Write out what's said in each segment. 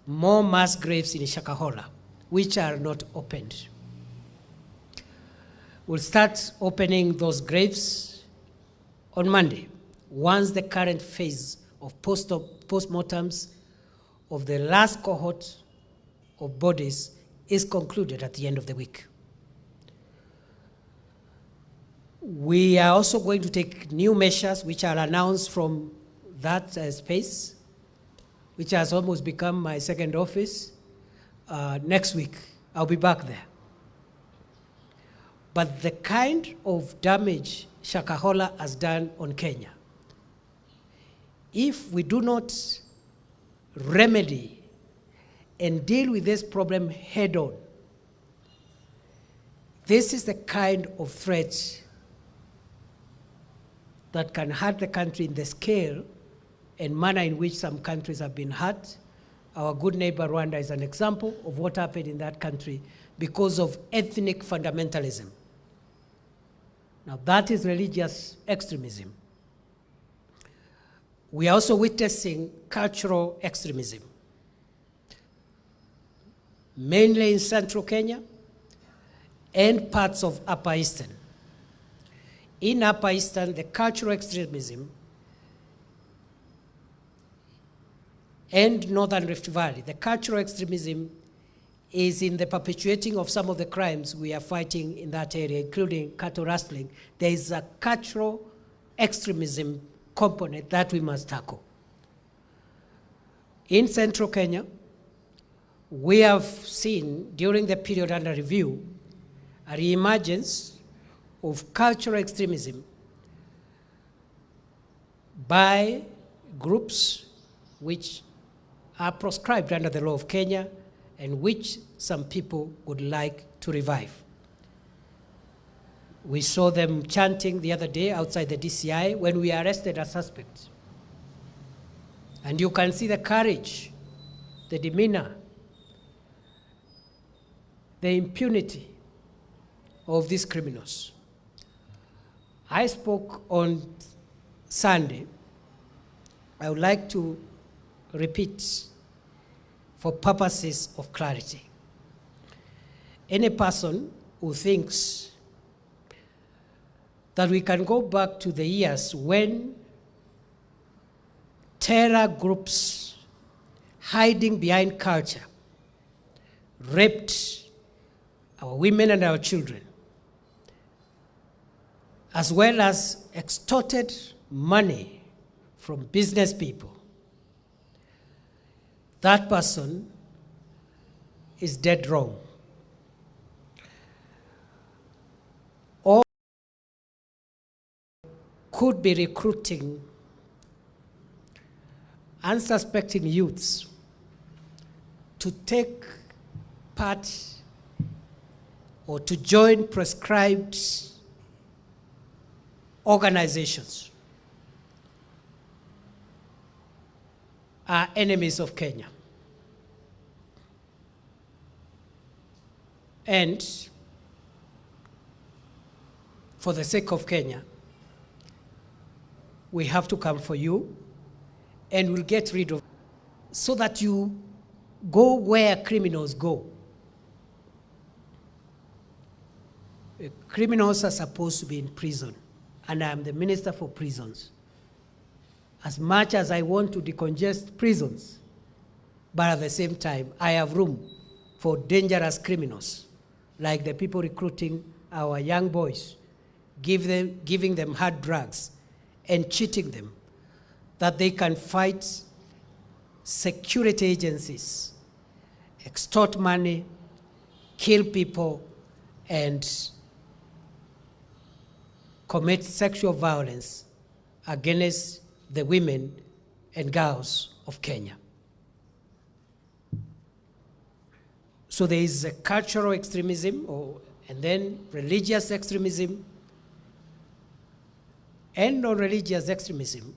more mass graves in Shakahola, which are not opened. We'll start opening those graves on Monday, once the current phase of postmortems of the last cohort of bodies is concluded at the end of the week. We are also going to take new measures which are announced from that space, which has almost become my second office. Next week, I'll be back there. But the kind of damage Shakahola has done on Kenya, if we do not remedy and deal with this problem head on, this is the kind of threat that can hurt the country in the scale and manner in which some countries have been hurt. Our good neighbor Rwanda is an example of what happened in that country because of ethnic fundamentalism. Now that is religious extremism. We are also witnessing cultural extremism, mainly in central Kenya and parts of Upper Eastern. In Upper Eastern, the cultural extremism and Northern Rift Valley, the cultural extremism is in the perpetuating of some of the crimes we are fighting in that area, including cattle rustling. There is a cultural extremism component that we must tackle. In central Kenya, we have seen during the period under review a reemergence of cultural extremism by groups which are proscribed under the law of Kenya and which some people would like to revive. We saw them chanting the other day outside the DCI when we arrested a suspect. And you can see the courage, the demeanor, the impunity of these criminals. I spoke on Sunday. I would like to repeat for purposes of clarity. Any person who thinks that we can go back to the years when terror groups hiding behind culture raped our women and our children, as well as extorted money from business people, that person is dead wrong. Or could be recruiting unsuspecting youths to take part or to join prescribed organizations are enemies of Kenya. And for the sake of Kenya, we have to come for you and we'll get rid of, so that you go where criminals go. Criminals are supposed to be in prison, and I am the Minister for Prisons. As much as I want to decongest prisons, but at the same time, I have room for dangerous criminals, like the people recruiting our young boys, giving them hard drugs and cheating them, that they can fight security agencies, extort money, kill people, and commit sexual violence against the women and girls of Kenya. So there is a cultural extremism, and then religious extremism, and non-religious extremism.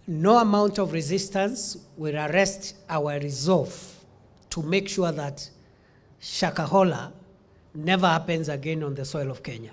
No amount of resistance will arrest our resolve to make sure that Shakahola never happens again on the soil of Kenya.